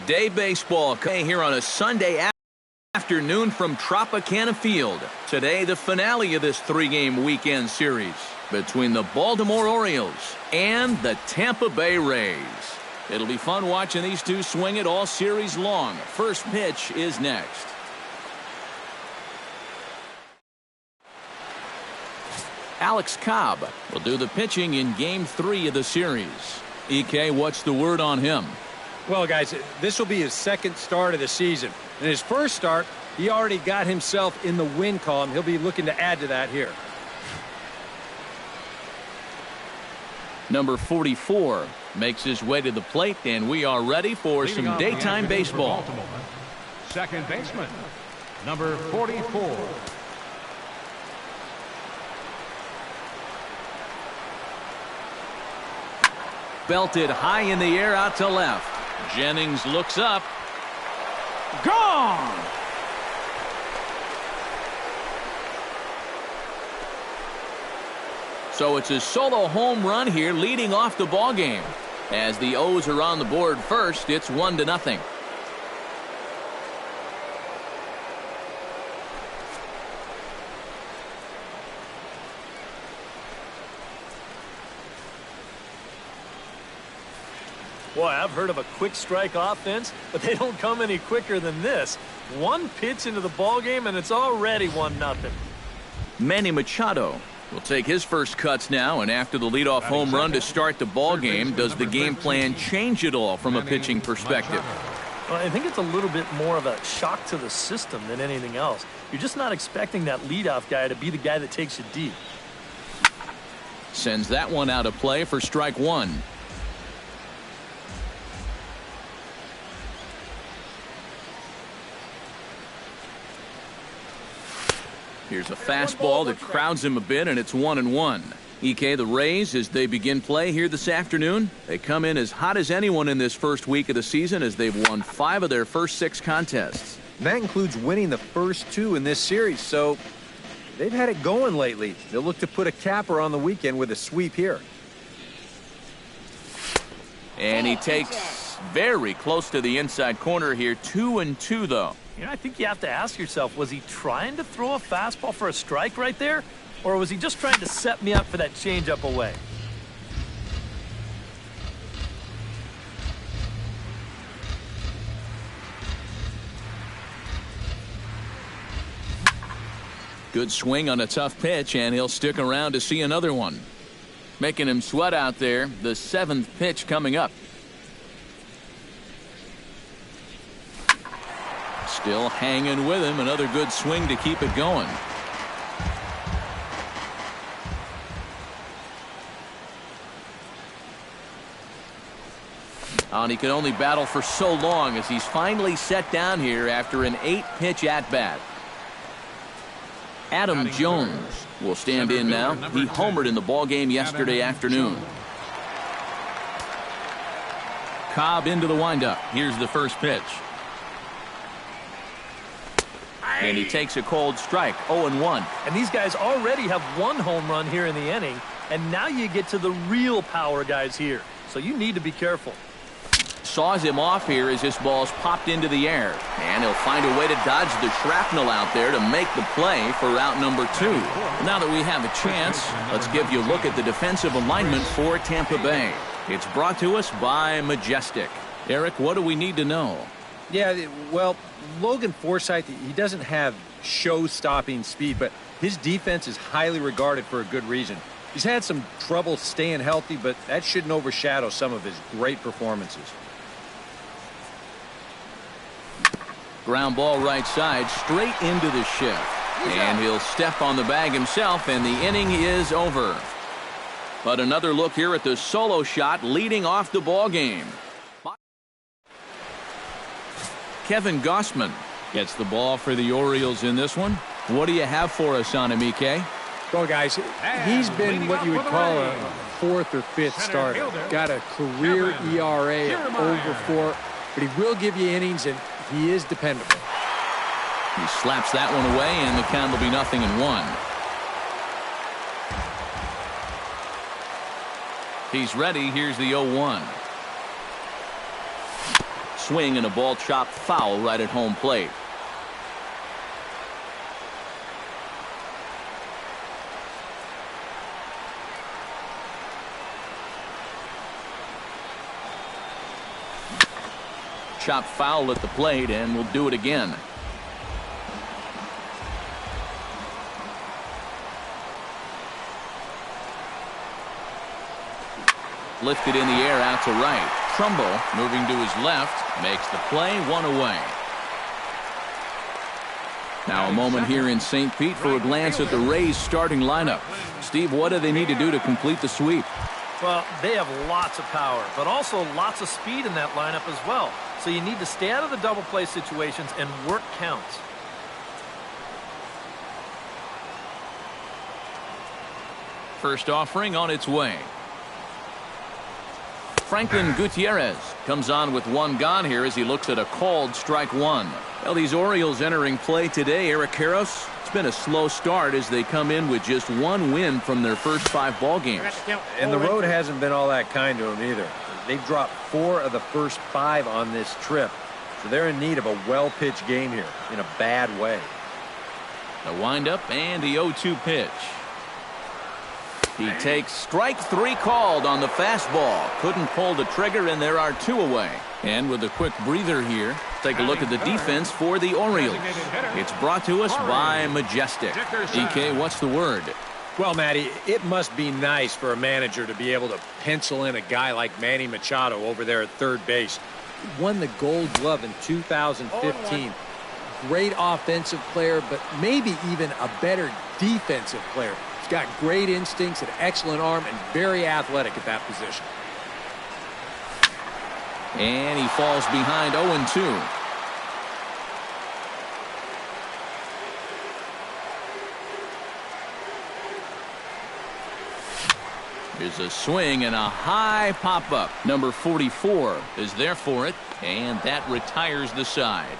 Day baseball here on a Sunday afternoon from Tropicana Field. Today, the finale of this three-game weekend series between the Baltimore Orioles and the Tampa Bay Rays. It'll be fun watching these two swing it all series long. First pitch is next. Alex Cobb will do the pitching in Game 3 of the series. EK, what's the word on him? Well, guys, this will be his second start of the season. In his first start, he already got himself in the win column. He'll be looking to add to that here. Number 44 makes his way to the plate, and we are ready for some daytime baseball. Second baseman, number 44. Belted high in the air out to left. Jennings looks up. Gone! So it's a solo home run here leading off the ball game. As the O's are on the board first, it's 1-0. Boy, I've heard of a quick strike offense, but they don't come any quicker than this. One pitch into the ball game, and it's already 1-0. Manny Machado will take his first cuts now, and after the leadoff home run to start the ball game, does the game plan change at all from a pitching perspective? Well, I think it's a little bit more of a shock to the system than anything else. You're just not expecting that leadoff guy to be the guy that takes you deep. Sends that one out of play for strike one. Here's a fastball that crowds him a bit, and it's 1-1. EK, the Rays, as they begin play here this afternoon, they come in as hot as anyone in this first week of the season as they've won 5 of their first 6 contests. And that includes winning the first 2 in this series, so they've had it going lately. They'll look to put a capper on the weekend with a sweep here. And he takes very close to the inside corner here. 2-2, though. You know, I think you have to ask yourself, was he trying to throw a fastball for a strike right there? Or was he just trying to set me up for that changeup away? Good swing on a tough pitch, and he'll stick around to see another one. Making him sweat out there. The 7th pitch coming up. Still hanging with him. Another good swing to keep it going. And he could only battle for so long as he's finally set down here after an 8-pitch at-bat. Adam Jones will stand in now. He homered in the ballgame yesterday afternoon. Cobb into the windup. Here's the first pitch. And he takes a cold strike, 0-1. And these guys already have 1 home run here in the inning, and now you get to the real power guys here. So you need to be careful. Saws him off here as this ball's popped into the air. And he'll find a way to dodge the shrapnel out there to make the play for out number 2. Now that we have a chance, let's give you a look at the defensive alignment for Tampa Bay. It's brought to us by Majestic. Eric, what do we need to know? Yeah, well, Logan Forsythe, he doesn't have show-stopping speed, but his defense is highly regarded for a good reason. He's had some trouble staying healthy, but that shouldn't overshadow some of his great performances. Ground ball right side, straight into the shift. And he'll step on the bag himself, and the inning is over. But another look here at the solo shot leading off the ball game. Kevin Gossman gets the ball for the Orioles in this one. What do you have for us on him, EK? Well, guys, he's been what you would call a 4th or 5th starter. Got a career ERA of over 4, but he will give you innings, and he is dependable. He slaps that one away, and the count will be 0-1. He's ready. Here's the 0-1. swing and a ball chopped foul right at home plate. Chopped foul at the plate, and we'll do it again. Lifted in the air out to right. Trumbo moving to his left, makes the play, one away. Now a moment here in St. Pete for a glance at the Rays starting lineup. Steve, what do they need to do to complete the sweep? Well, they have lots of power, but also lots of speed in that lineup as well. So you need to stay out of the double play situations and work counts. First offering on its way. Franklin Gutierrez comes on with one gone here as he looks at a called strike one. Well, these Orioles entering play today, Eric Karros, it's been a slow start as they come in with just one win from their first 5 ball games. And the road hasn't been all that kind to them either. They've dropped 4 of the first 5 on this trip. So they're in need of a well-pitched game here in a bad way. The windup and the 0-2 pitch. He takes strike 3 called on the fastball. Couldn't pull the trigger, and there are 2 away. And with a quick breather here, take a look at the defense for the Orioles. It's brought to us by Majestic. DK, what's the word? Well, Matty, it must be nice for a manager to be able to pencil in a guy like Manny Machado over there at third base. He won the Gold Glove in 2015. Great offensive player, but maybe even a better defensive player. He's got great instincts, an excellent arm, and very athletic at that position. And he falls behind 0-2. Here's a swing and a high pop-up. Number 44 is there for it, and that retires the side.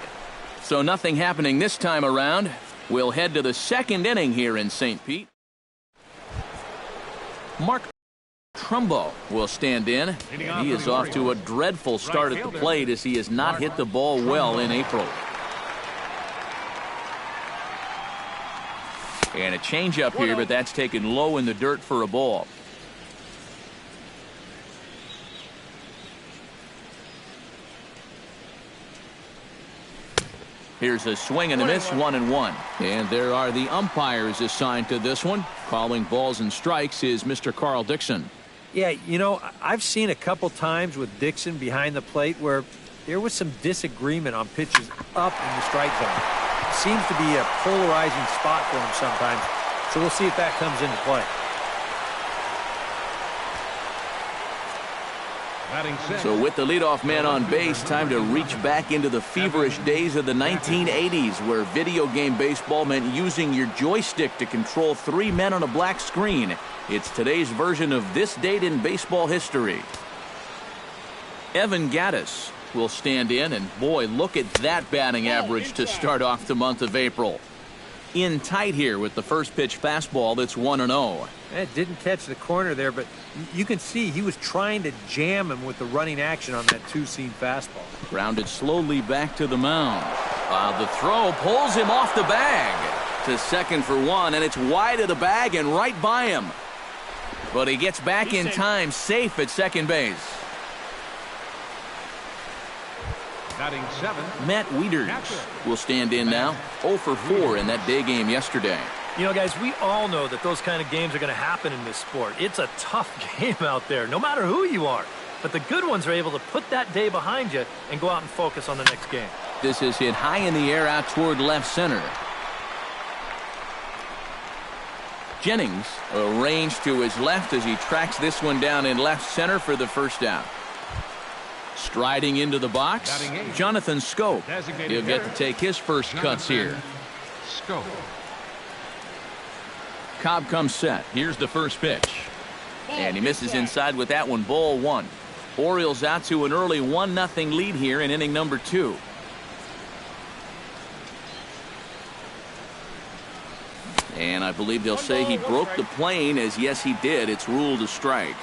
So nothing happening this time around. We'll head to the second inning here in St. Pete. Mark Trumbo will stand in. He is off to a dreadful start at the plate as he has not hit the ball well in April. And a changeup here, but that's taken low in the dirt for a ball. Here's a swing and a miss, 1-1. And there are the umpires assigned to this one. Calling balls and strikes is Mr. Carl Dixon. Yeah, you know, I've seen a couple times with Dixon behind the plate where there was some disagreement on pitches up in the strike zone. Seems to be a polarizing spot for him sometimes. So we'll see if that comes into play. So with the leadoff man on base, time to reach back into the feverish days of the 1980s where video game baseball meant using your joystick to control 3 men on a black screen. It's today's version of this date in baseball history. Evan Gattis will stand in, and boy, look at that batting average to start off the month of April. In tight here with the first pitch fastball that's 1-0. It didn't catch the corner there, but you can see he was trying to jam him with the running action on that 2-seam fastball. Grounded slowly back to the mound. The throw pulls him off the bag to second for 1, and it's wide of the bag and right by him. But he gets back in time, safe at second base. Batting 7. Matt Wieters will stand in now. 0 for 4 in that day game yesterday. You know, guys, we all know that those kind of games are going to happen in this sport. It's a tough game out there, no matter who you are. But the good ones are able to put that day behind you and go out and focus on the next game. This is hit high in the air out toward left center. Jennings arranged to his left as he tracks this one down in left center for the first out. Striding into the box, Jonathan Scope. He'll get to take his first cuts here. Scope. Cobb comes set. Here's the first pitch. And he misses inside with that one. Ball 1. Orioles out to an early 1-0 lead here in inning number 2. And I believe they'll say he broke the plane, as yes he did. It's ruled a strike.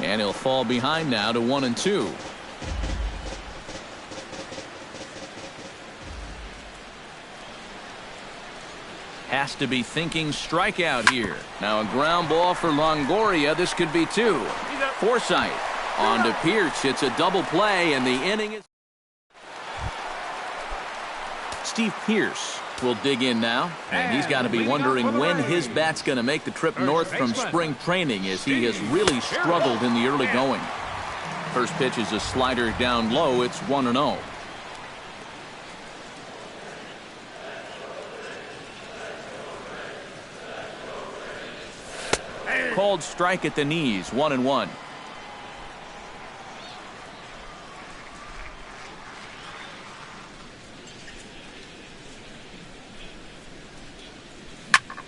And he'll fall behind now to 1-2. Has to be thinking strikeout here. Now a ground ball for Longoria. This could be two. Forsythe on to Pierce. It's a double play, and the inning is... Steve Pierce will dig in now, and he's got to be wondering when his bat's going to make the trip north from spring training, as he has really struggled in the early going. First pitch is a slider down low. It's 1-0. Called strike at the knees, 1-1.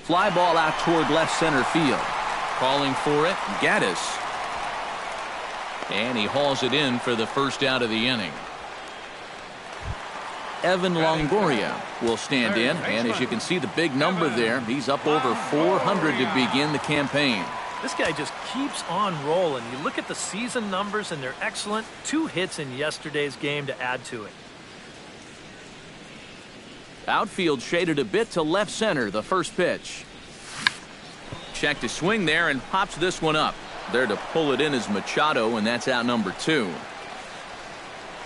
Fly ball out toward left center field. Calling for it, Gaddis. And he hauls it in for the first out of the inning. Evan Longoria will stand in, and as you can see the big number there, he's up over 400 to begin the campaign. This guy just keeps on rolling. You look at the season numbers, and they're excellent. 2 hits in yesterday's game to add to it. Outfield shaded a bit to left center, the first pitch. Check to swing there and pops this one up. There to pull it in is Machado, and that's out number 2.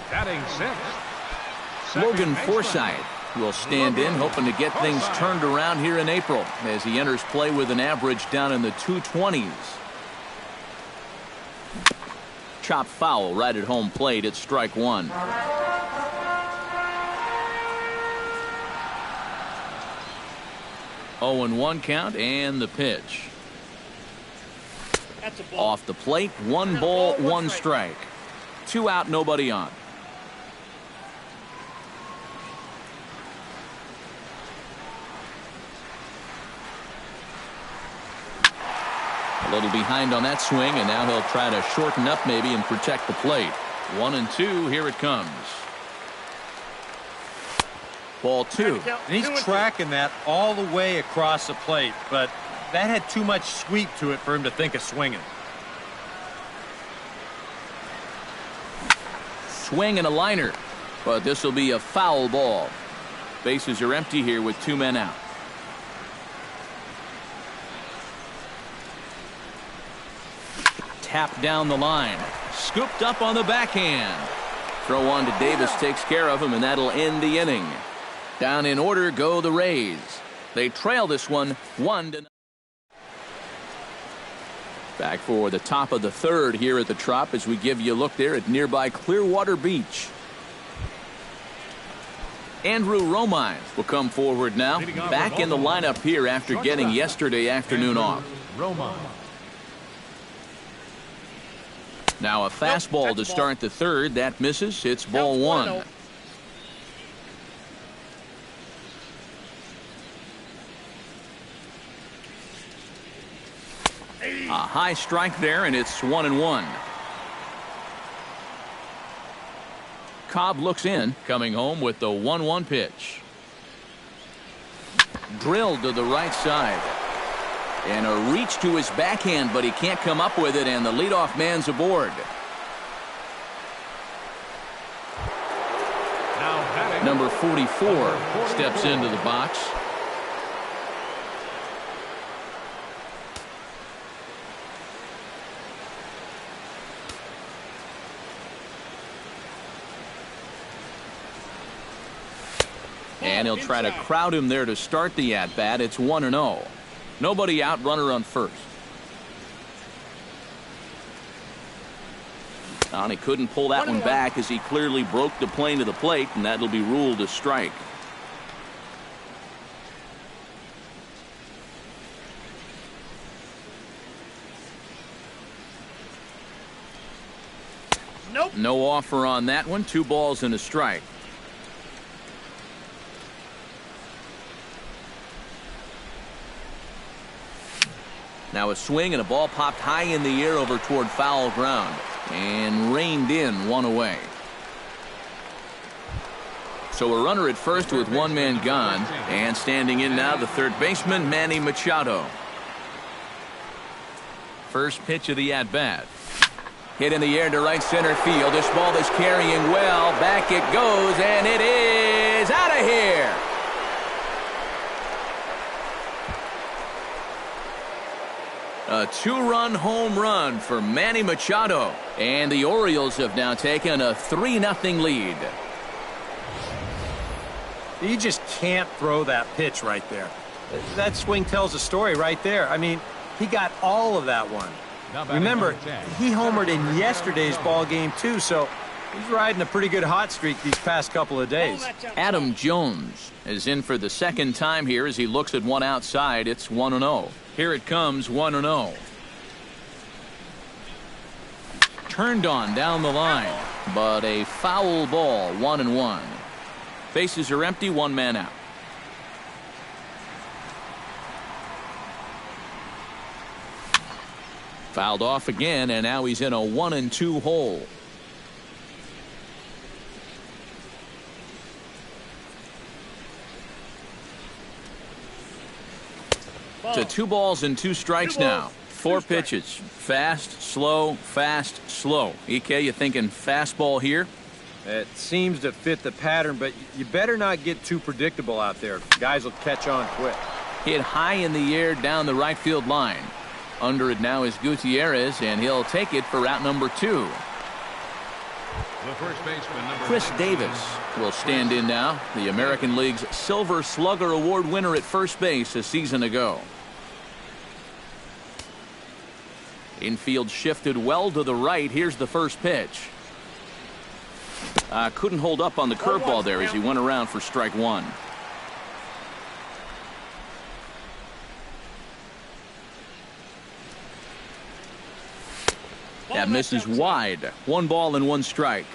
Batting 6th. Logan Forsythe will stand in, hoping to get things turned around here in April as he enters play with an average down in the 220s. Chop foul right at home plate. It's strike 1. Oh, and 1 count, and the pitch. Off the plate, 1 ball, 1 strike. 2 out, nobody on. A little behind on that swing, and now he'll try to shorten up maybe and protect the plate. 1-2, here it comes. Ball 2. And he's tracking that all the way across the plate, but that had too much sweep to it for him to think of swinging. Swing and a liner, but this will be a foul ball. Bases are empty here with 2 men out. Tap down the line. Scooped up on the backhand. Throw on to Davis takes care of him, and that'll end the inning. Down in order go the Rays. They trail this one 1-0. Back for the top of the 3rd here at the Trop as we give you a look there at nearby Clearwater Beach. Andrew Romine will come forward now. Back in the lineup here after getting yesterday afternoon off. Now a fastball to start the 3rd. That misses. It's ball 1. A high strike there, and it's 1-1. Cobb looks in, coming home with the 1-1 pitch. Drilled to the right side. And a reach to his backhand, but he can't come up with it, and the leadoff man's aboard. Number 44 steps into the box. And he'll try to crowd him there to start the at-bat. It's 1-0. Nobody out, runner on first. And he couldn't pull that one back as he clearly broke the plane to the plate, and that'll be ruled a strike. Nope. No offer on that one. 2 balls and a strike. Now a swing and a ball popped high in the air over toward foul ground and reined in 1 away. So a runner at first with 1 man gone, and standing in now the 3rd baseman Manny Machado. First pitch of the at-bat. Hit in the air to right center field. This ball is carrying well. Back it goes, and it is out of here. A two-run home run for Manny Machado. And the Orioles have now taken a 3-0 lead. You just can't throw that pitch right there. That swing tells a story right there. I mean, he got all of that one. Remember, he homered in yesterday's ball game too, so he's riding a pretty good hot streak these past couple of days. Adam Jones is in for the second time here as he looks at one outside. It's 1-0. Here it comes, 1-0. Turned on down the line, but a foul ball, 1-1. Bases are empty, one man out. Fouled off again, and now he's in a 1-2 hole. To 2 balls and 2 strikes now. 4 pitches. Fast, slow, fast, slow. EK, you thinking fastball here? It seems to fit the pattern, but you better not get too predictable out there. Guys will catch on quick. Hit high in the air down the right field line. Under it now is Gutierrez, and he'll take it for out number 2. The first baseman, number Chris Davis will stand in now, the American League's Silver Slugger Award winner at first base a season ago. Infield shifted well to the right. Here's the first pitch. Couldn't hold up on the curveball there as he went around for strike 1. That misses wide. 1 ball and 1 strike.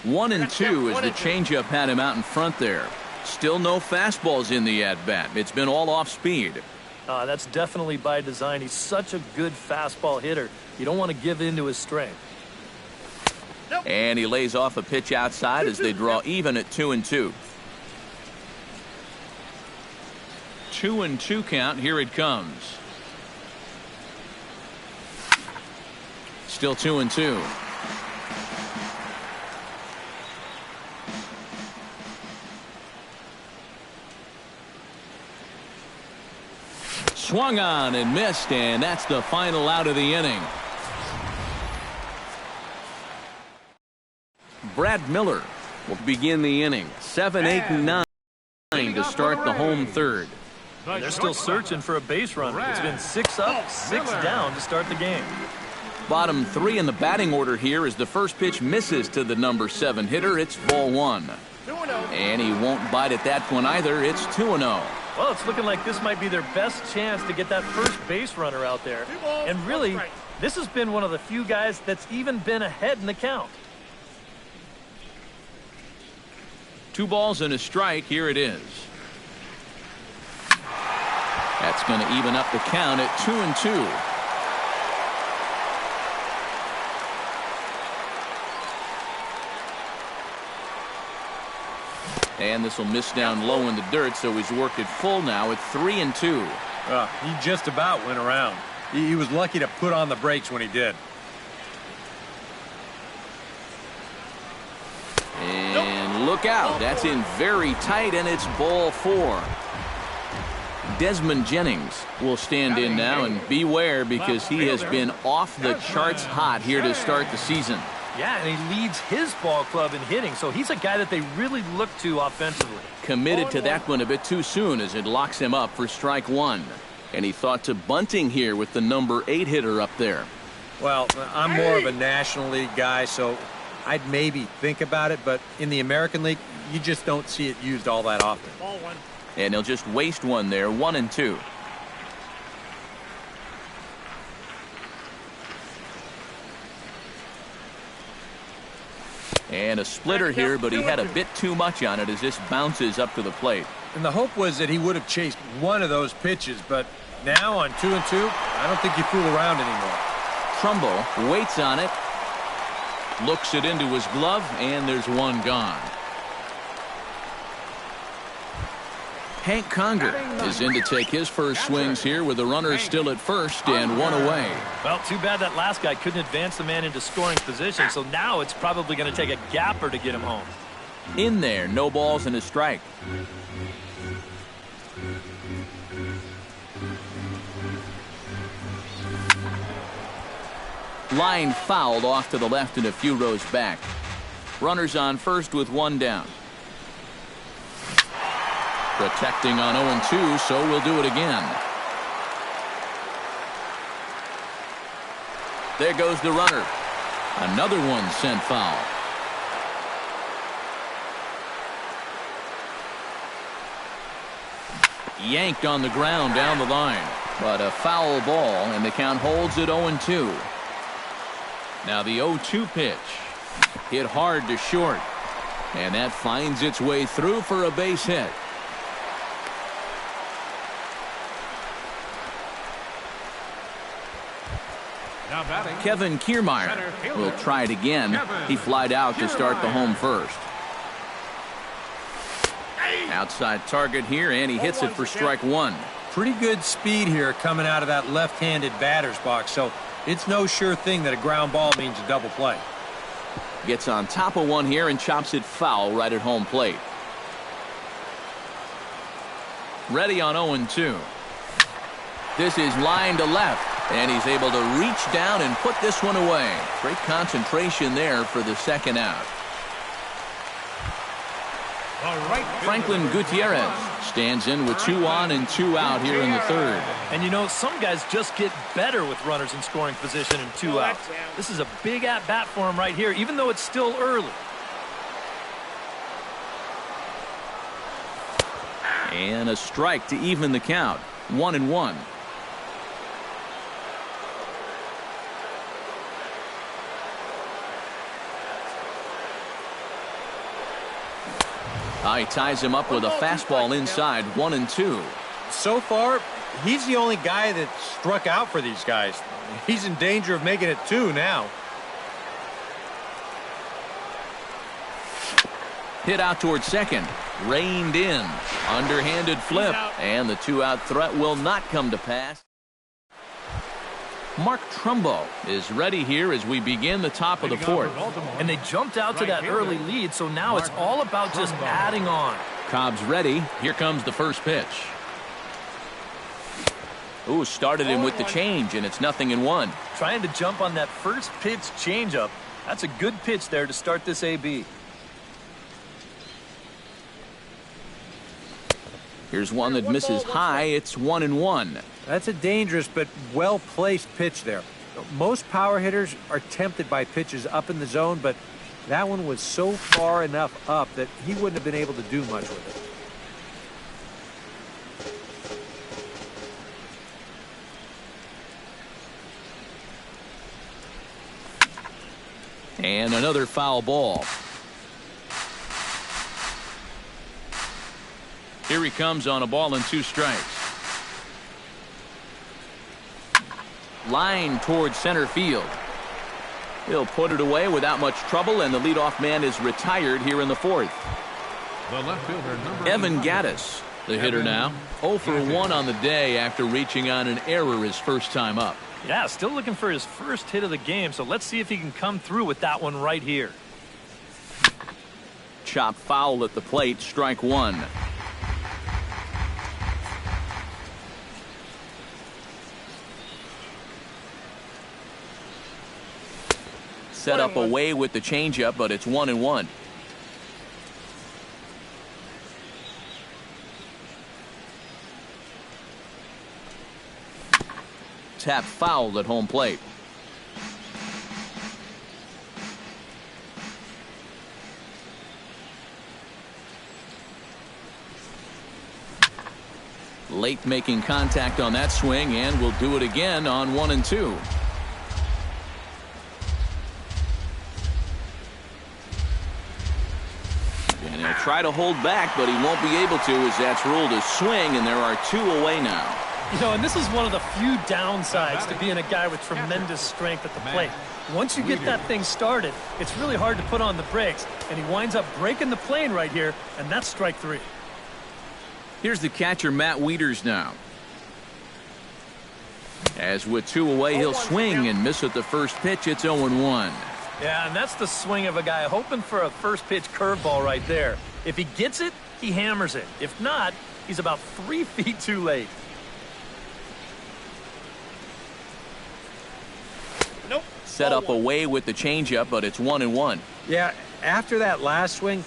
One and 2 as the changeup had him out in front there. Still no fastballs in the at-bat. It's been all off speed. That's definitely by design. He's such a good fastball hitter. You don't want to give in to his strength. And he lays off a pitch outside as they draw even at 2-2. 2-2 count. Here it comes. Still 2-2. Swung on and missed, and that's the final out of the inning. Brad Miller will begin the inning. 7, 8, and 9 to start the home third. And they're still searching for a base runner. It's been 6 up, 6 down to start the game. Bottom 3 in the batting order here as the first pitch misses to the number 7 hitter. It's ball 1. And he won't bite at that one either. It's 2-0. Well, it's looking like this might be their best chance to get that first base runner out there. And really, this has been one of the few guys that's even been ahead in the count. 2 balls and a strike. Here it is. That's going to even up the count at 2-2. And this will miss down low in the dirt, so he's worked it full now at 3-2. He just about went around. He was lucky to put on the brakes when he did. And look out. That's in very tight, and it's ball 4. Desmond Jennings will stand in now, and beware because he has been off the charts hot here to start the season. Yeah, and he leads his ball club in hitting, so he's a guy that they really look to offensively. Committed to that one a bit too soon as it locks him up for strike 1. And he thought to bunting here with the number 8 hitter up there. Well, I'm more of a National League guy, so I'd maybe think about it, but in the American League, you just don't see it used all that often. And he'll just waste one there, 1-2. And a splitter here, but he had a bit too much on it as this bounces up to the plate. And the hope was that he would have chased one of those pitches, but now on 2-2, I don't think you fool around anymore. Trumbo waits on it, looks it into his glove, and there's one gone. Hank Conger is in to take his first swings here with the runners still at first and one away. Well, too bad that last guy couldn't advance the man into scoring position, so now it's probably going to take a gapper to get him home. In there, no balls and a strike. Line fouled off to the left and a few rows back. Runners on first with one down. Protecting on 0-2, so we'll do it again. There goes the runner. Another one sent foul. Yanked on the ground down the line. But a foul ball, and the count holds at 0-2. Now the 0-2 pitch. Hit hard to short. And that finds its way through for a base hit. Now batting, Kevin Kiermaier will try it again. He flied out to start the home first. Outside target here, and he hits it for strike one. Pretty good speed here coming out of that left-handed batter's box, so it's no sure thing that a ground ball means a double play. Gets on top of one here and chops it foul right at home plate. Ready on 0-2. This is line to left, and he's able to reach down and put this one away. Great concentration there for the second out. Franklin Gutierrez stands in with 2 on and 2 out here in the third. And you know, some guys just get better with runners in scoring position and 2 outs. This is a big at-bat for him right here, even though it's still early. And a strike to even the count. 1-1. He ties him up with a fastball inside. 1-2. So far, he's the only guy that struck out for these guys. He's in danger of making it 2 now. Hit out towards second. Reined in. Underhanded flip. And the 2-out threat will not come to pass. Mark Trumbo is ready here as we begin the top of the fourth. And they jumped out to that early lead, so now it's all about just adding on. Cobb's ready. Here comes the first pitch. Ooh, started him with the change, and it's 0-1. Trying to jump on that first pitch changeup. That's a good pitch there to start this AB. Here's one that misses high. It's 1-1. That's a dangerous but well-placed pitch there. Most power hitters are tempted by pitches up in the zone, but that one was so far enough up that he wouldn't have been able to do much with it. And another foul ball. Here he comes on a ball and 2 strikes. Line towards center field. He'll put it away without much trouble, and the leadoff man is retired here in the fourth. The left fielder, number Evan Gattis, the hitter now. 0 for 1 on the day after reaching on an error his first time up. Yeah, still looking for his first hit of the game, so let's see if he can come through with that one right here. Chop foul at the plate, strike 1. Set up away with the changeup, but it's 1-1. Tap foul at home plate. Late making contact on that swing, and we'll do it again on 1-2. And he'll try to hold back, but he won't be able to, as that's ruled a swing, and there are 2 away now. You know, and this is one of the few downsides to being a guy with tremendous strength at the plate. Once you get that thing started, it's really hard to put on the brakes, and he winds up breaking the plane right here, and that's strike 3. Here's the catcher, Matt Wieters, now. As with 2 away, he'll swing and miss at the first pitch. It's 0-1. Yeah, and that's the swing of a guy hoping for a first pitch curveball right there. If he gets it, he hammers it. If not, he's about 3 feet too late. Nope. Set up away with the changeup, but it's 1-1. Yeah, after that last swing,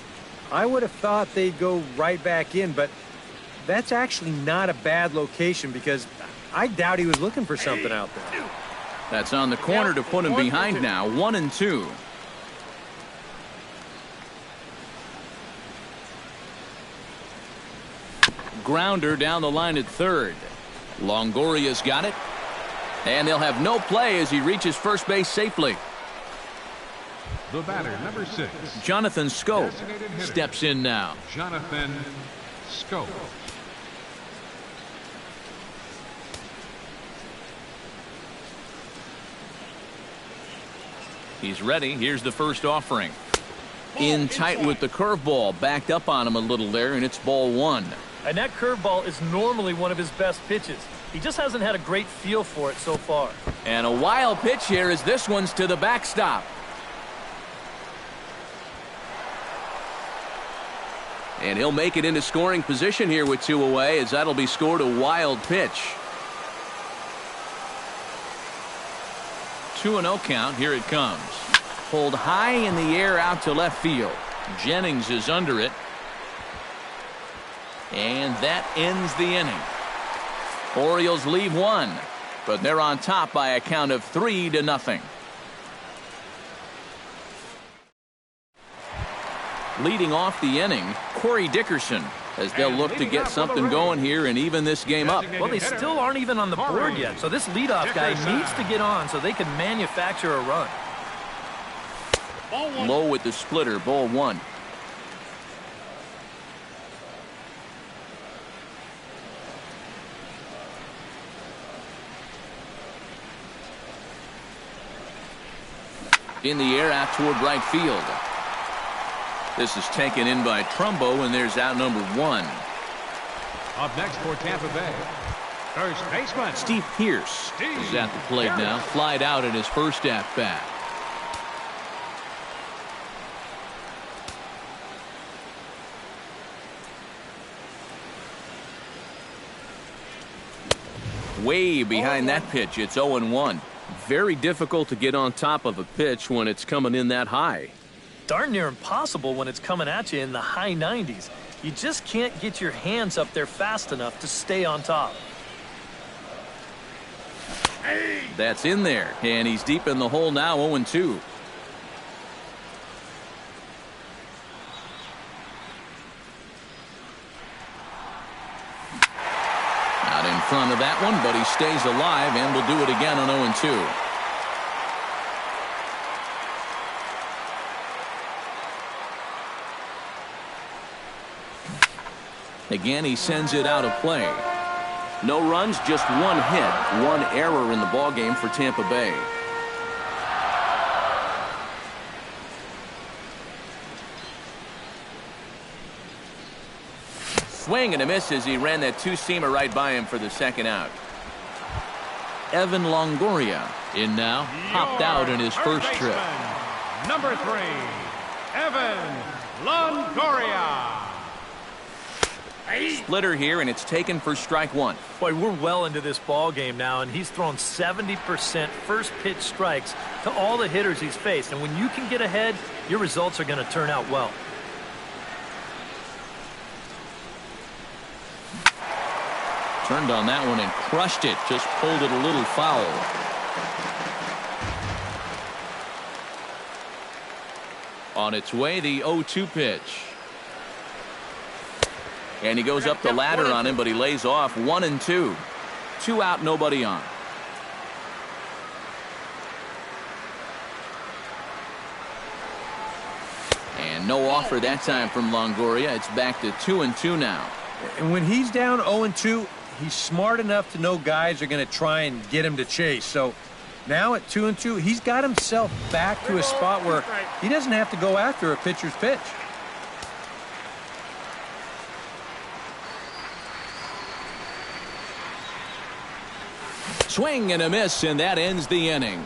I would have thought they'd go right back in, but that's actually not a bad location because I doubt he was looking for something out there. That's on the corner to put him behind now. 1-2. Grounder down the line at third. Longoria's got it. And they'll have no play as he reaches first base safely. The batter, number 6. Jonathan Scope steps in now. Jonathan Scope. He's ready. Here's the first offering. In tight with the curveball. Backed up on him a little there, and it's ball 1. And that curveball is normally one of his best pitches. He just hasn't had a great feel for it so far. And a wild pitch here as this one's to the backstop. And he'll make it into scoring position here with 2 away as that'll be scored a wild pitch. 2-0 count. Here it comes. Pulled high in the air out to left field. Jennings is under it. And that ends the inning. Orioles leave 1, but they're on top by a count of 3-0. Leading off the inning, Corey Dickerson, as they'll look to get something going here and even this game up. Well, they still aren't even on the board yet, so this leadoff guy needs to get on so they can manufacture a run. Low with the splitter, ball 1. In the air out toward right field. This is taken in by Trumbo, and there's out number 1. Up next for Tampa Bay, first baseman Steve Pearce is at the plate now. Flied out at his first at-bat. Way behind that pitch. It's 0-1. Very difficult to get on top of a pitch when it's coming in that high. Darn near impossible when it's coming at you in the high 90s. You just can't get your hands up there fast enough to stay on top. That's in there, and he's deep in the hole now, 0-2. Out in front of that one, but he stays alive and will do it again on 0-2. Again, he sends it out of play. No runs, just 1 hit, 1 error in the ballgame for Tampa Bay. Swing and a miss as he ran that 2-seamer right by him for the second out. Evan Longoria in now, popped out in his first trip. number 3, Evan Longoria. Splitter here, and it's taken for strike 1. Boy, we're well into this ball game now, and he's thrown 70% first pitch strikes to all the hitters he's faced. And when you can get ahead, your results are going to turn out well. Turned on that one and crushed it. Just pulled it a little foul. On its way, the 0-2 pitch. And he goes up the ladder on him, but he lays off. 1-2. 2 out, nobody on. And no offer that time from Longoria. It's back to 2-2 now. And when he's down 0-2, he's smart enough to know guys are going to try and get him to chase. So now at 2-2, he's got himself back to a spot where he doesn't have to go after a pitcher's pitch. Swing and a miss, and that ends the inning.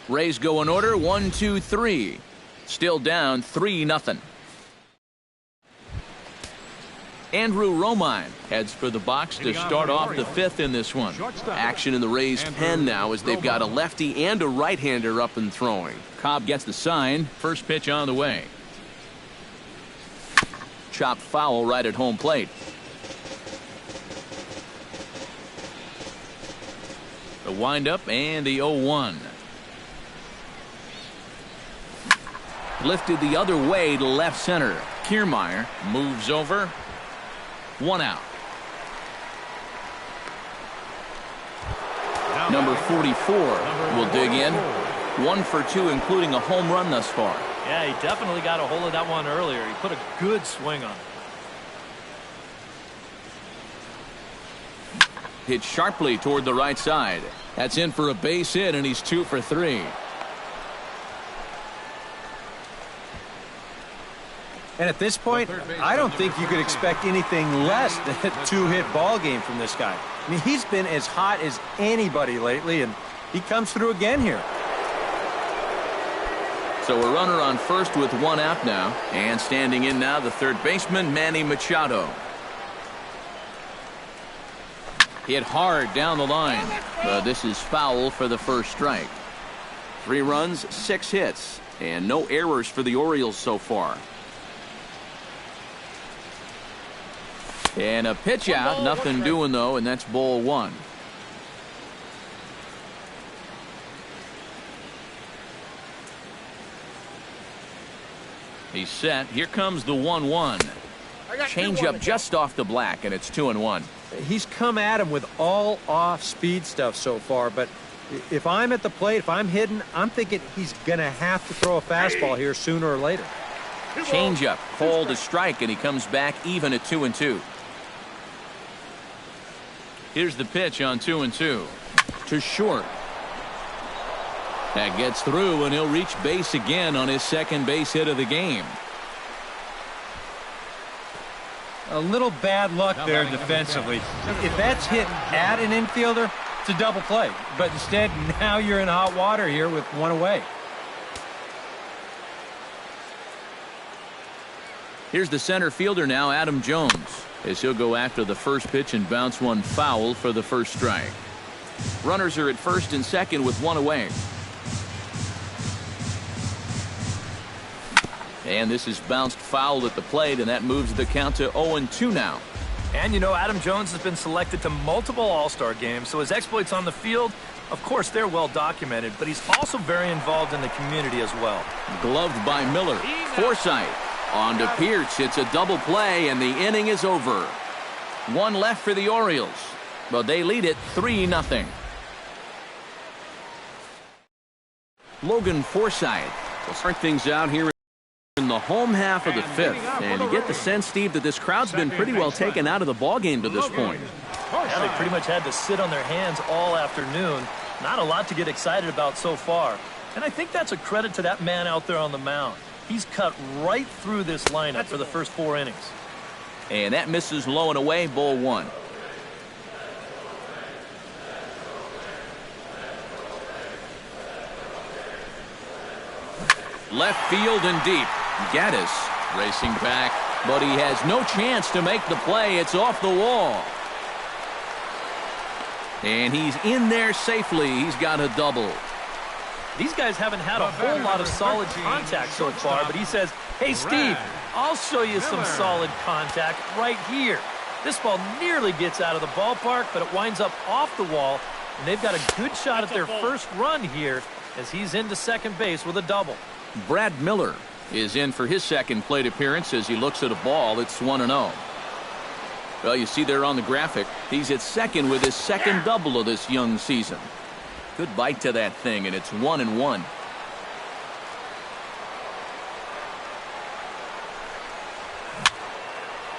Rays go in order, 1, 2, 3. Still down 3-0. Andrew Romine heads for the box to start off the fifth in this one. Action in the Rays' pen now as they've got a lefty and a right-hander up and throwing. Cobb gets the sign. First pitch on the way. Chopped foul right at home plate. The windup and the 0-1. Lifted the other way to left center. Kiermaier moves over. 1 out. Number 44 will dig in. 1 for 2, including a home run thus far. Yeah, he definitely got a hold of that one earlier. He put a good swing on it. Hit sharply toward the right side. That's in for a base hit, and he's 2 for 3. And at this point, I don't think you could expect anything less than a 2-hit ball game from this guy. I mean, he's been as hot as anybody lately, and he comes through again here. So a runner on first with 1 out now. And standing in now, the third baseman, Manny Machado. Hit hard down the line. But this is foul for the first strike. 3 runs, 6 hits, and no errors for the Orioles so far. And a pitch out, nothing doing though, and that's ball 1. He's set. Here comes the 1-1. Changeup just off the black, and it's 2-1. He's come at him with all off-speed stuff so far, but if I'm at the plate, if I'm hitting, I'm thinking he's going to have to throw a fastball here sooner or later. Changeup, called a strike, and he comes back even at 2-2. Here's the pitch on 2-2. To short. That gets through, and he'll reach base again on his second base hit of the game. A little bad luck there defensively. If that's hit at an infielder, it's a double play. But instead, now you're in hot water here with 1 away. Here's the center fielder now, Adam Jones, as he'll go after the first pitch and bounce one foul for the first strike. Runners are at first and second with 1 away. And this is bounced foul at the plate, and that moves the count to 0-2 now. And you know, Adam Jones has been selected to multiple All-Star games, so his exploits on the field, of course, they're well documented, but he's also very involved in the community as well. Gloved by Miller. Forsythe on to Pierce. It's a double play, and the inning is over. 1 left for the Orioles, but they lead it 3-0. Logan Forsythe will start things out here in the home half of the fifth, and you get the sense, Steve, that this crowd's been pretty well taken out of the ballgame to this point. Yeah, they pretty much had to sit on their hands all afternoon. Not a lot to get excited about so far. And I think that's a credit to that man out there on the mound. He's cut right through this lineup for the first 4 innings. And that misses low and away, ball 1. Left field and deep. Gaddis racing back, but he has no chance to make the play. It's off the wall. And he's in there safely. He's got a double. These guys haven't had a whole lot of solid contact so far, but he says, hey, Steve, I'll show you some solid contact right here. This ball nearly gets out of the ballpark, but it winds up off the wall, and they've got a good shot at their first run here as he's into second base with a double. Brad Miller is in for his second plate appearance as he looks at a ball. It's 1-0. Well, you see there on the graphic, he's at second with his second double of this young season. Good bite to that thing, and it's 1-1.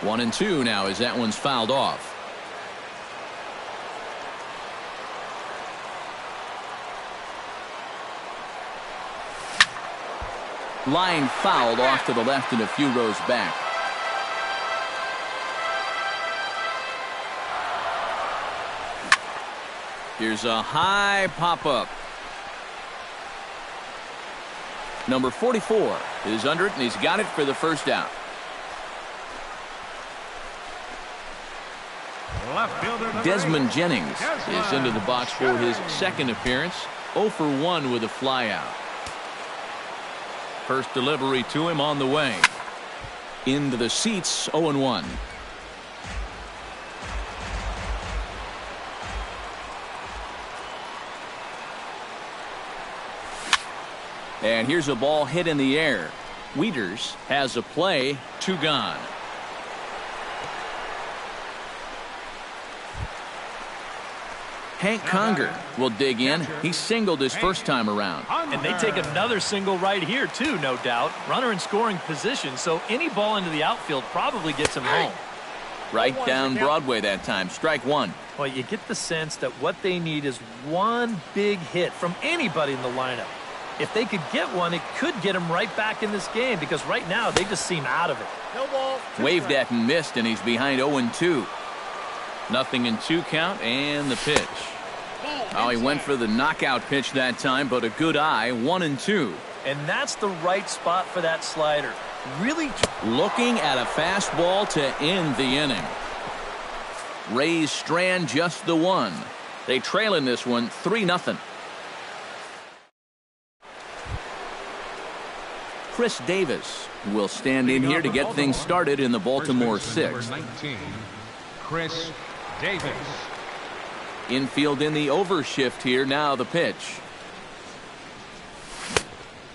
One and two now as that one's fouled off. Line fouled off to the left and a few rows back. Here's a high pop-up. Number 44 is under it, and he's got it for the first down. Desmond Jennings is into the box for his second appearance. 0 for 1 with a flyout. First delivery to him on the way. Into the seats, 0-1. And here's a ball hit in the air. Wieters has a play, 2 gone. Hank Conger will dig in. He singled his first time around. And they take another single right here, too, no doubt. Runner in scoring position, so any ball into the outfield probably gets him home. Right down Broadway that time. Strike 1. Well, you get the sense that what they need is one big hit from anybody in the lineup. If they could get one, it could get them right back in this game, because right now they just seem out of it. No ball. Waved at and missed, and he's behind 0-2. Nothing in 2 count, and the pitch. Oh, he went for the knockout pitch that time, but a good eye, 1-2. And that's the right spot for that slider. Really looking at a fastball to end the inning. Rays strand just the one. They trail in this one 3-0. Chris Davis will stand in here to get things started in the Baltimore 6th. 19, Chris Davis. Infield in the overshift here. Now the pitch.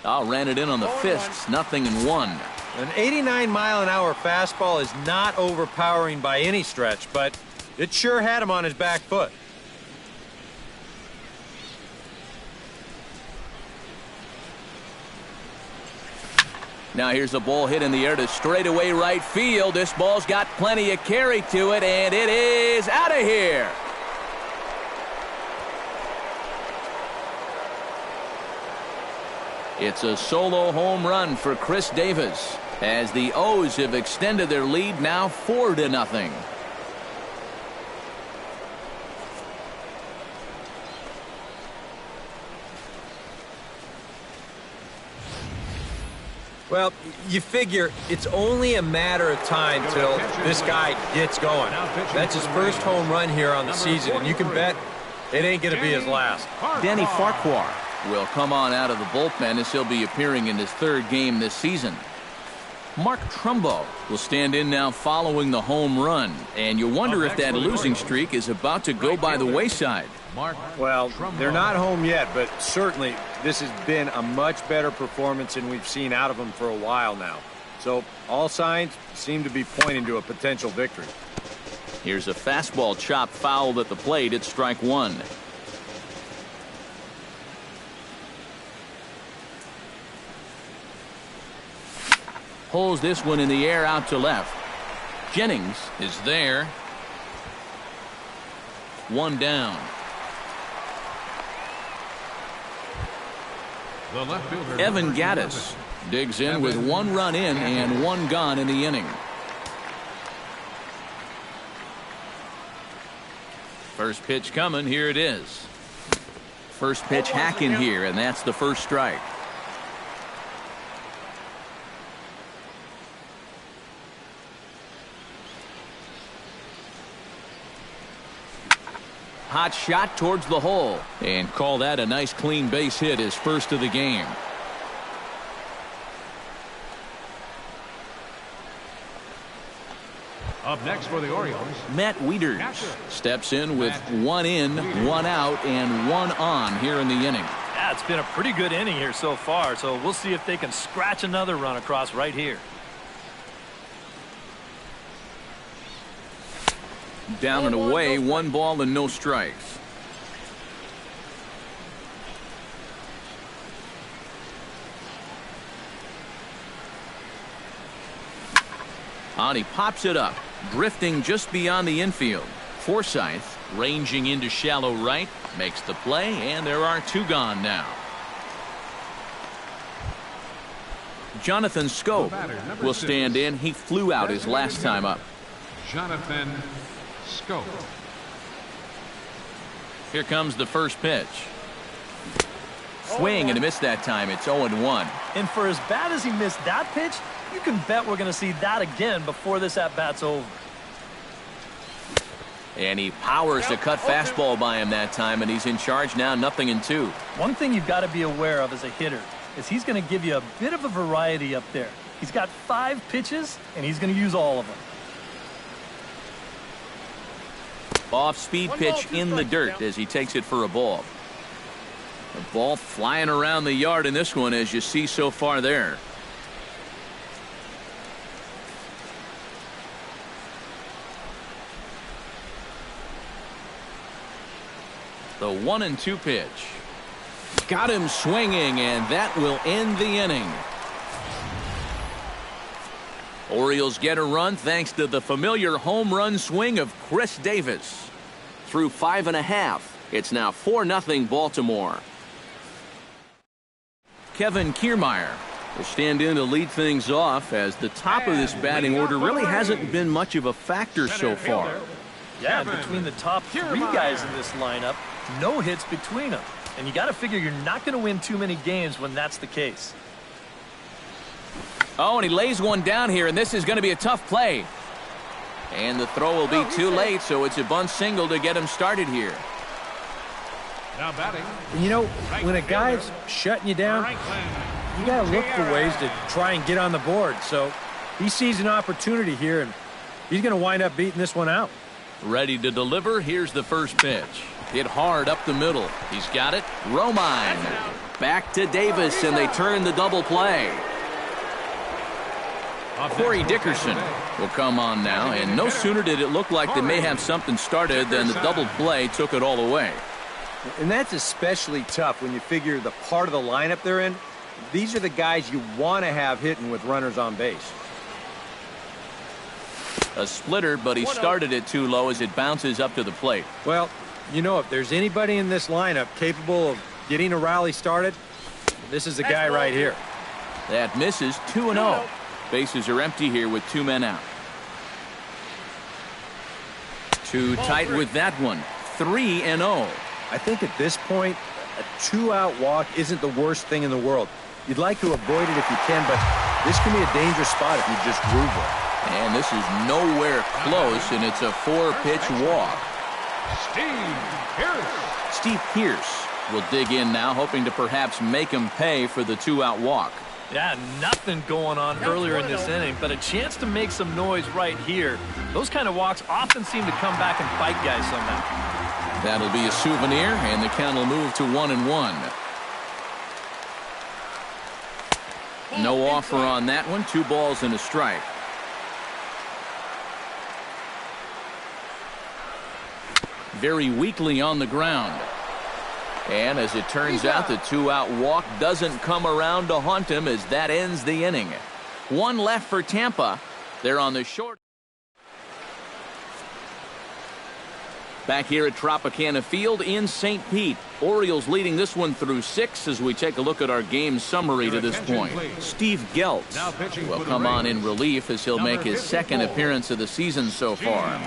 Ran it in on the fists. 0-1. An 89-mile-an-hour fastball is not overpowering by any stretch, but it sure had him on his back foot. Now here's a ball hit in the air to straightaway right field. This ball's got plenty of carry to it, and it is out of here. It's a solo home run for Chris Davis, as the O's have extended their lead now 4-0. Well, you figure it's only a matter of time till this guy gets going. That's his first home run here on the season, and you can bet it ain't going to be his last. Denny Farquhar will come on out of the bullpen as he'll be appearing in his 3rd game this season. Mark Trumbo will stand in now following the home run, and you wonder if that losing streak is about to go by the wayside. Well, they're not home yet, but certainly this has been a much better performance than we've seen out of them for a while now. So all signs seem to be pointing to a potential victory. Here's a fastball chopped fouled at the plate. It's strike 1. Pulls this one in the air out to left. Jennings is there. 1 down. Evan Gattis digs in with 1 run in and 1 gone in the inning. First pitch coming. Here it is. First pitch hacking here, and that's the first strike. Hot shot towards the hole, and call that a nice clean base hit, his first of the game. Up next for the Orioles, Matt Wieters steps in with 1 in, 1 out, and 1 on here in the inning. Yeah, it's been a pretty good inning here so far, so we'll see if they can scratch another run across right here. Down and away, 1 ball and no strikes. He pops it up, drifting just beyond the infield. Forsythe ranging into shallow right, makes the play, and there are 2 gone now. Jonathan Scope will stand in. He flew out his last time up. Jonathan Scope. Here comes the first pitch. Swing and a miss that time. It's 0-1. And for as bad as he missed that pitch, you can bet we're going to see that again before this at-bat's over. And he powers the cut fastball by him that time, and he's in charge now, 0-2. One thing you've got to be aware of as a hitter is he's going to give you a bit of a variety up there. He's got 5 pitches, and he's going to use all of them. Off-speed pitch in the dirt as he takes it for a ball. The ball flying around the yard in this one, as you see so far there. The 1-2 pitch. Got him swinging, and that will end the inning. Orioles get a run thanks to the familiar home run swing of Chris Davis. Through 5.5, it's now 4-0 Baltimore. Kevin Kiermaier will stand in to lead things off, as the top of this batting order really hasn't been much of a factor so far. Yeah, between the top 3 guys in this lineup, no hits between them. And you got to figure you're not going to win too many games when that's the case. Oh, and he lays one down here, and this is going to be a tough play. And the throw will be too late, so it's a bunt single to get him started here. Now batting. You know, when a guy's shutting you down, you got to look for ways to try and get on the board. So he sees an opportunity here, and he's going to wind up beating this one out. Ready to deliver. Here's the first pitch. Hit hard up the middle. He's got it. Romine. Back to Davis, and they turn the double play. Corey Dickerson will come on now, and no sooner did it look like they may have something started than the double play took it all away. And that's especially tough when you figure the part of the lineup they're in. These are the guys you want to have hitting with runners on base. A splitter, but he started it too low as it bounces up to the plate. Well, you know, if there's anybody in this lineup capable of getting a rally started, this is the guy right here. That misses. 2-0. Bases are empty here with 2 men out. Too tight with that one. 3-0. I think at this point, a 2-out walk isn't the worst thing in the world. You'd like to avoid it if you can, but this can be a dangerous spot if you just groove it. And this is nowhere close, and it's a 4-pitch walk. Steve Pierce will dig in now, hoping to perhaps make him pay for the 2-out walk. Yeah, nothing going on earlier in this inning, but a chance to make some noise right here. Those kind of walks often seem to come back and bite guys somehow. That'll be a souvenir, and the count will move to 1-1. No offer on that one. 2 balls and a strike. Very weakly on the ground. And as it turns out, the 2-out walk doesn't come around to haunt him, as that ends the inning. 1 left for Tampa. They're on the short. Back here at Tropicana Field in St. Pete. Orioles leading this one through 6 as we take a look at our game summary to this point. Steve Geltz will come on in relief as he'll make his 2nd appearance of the season so far.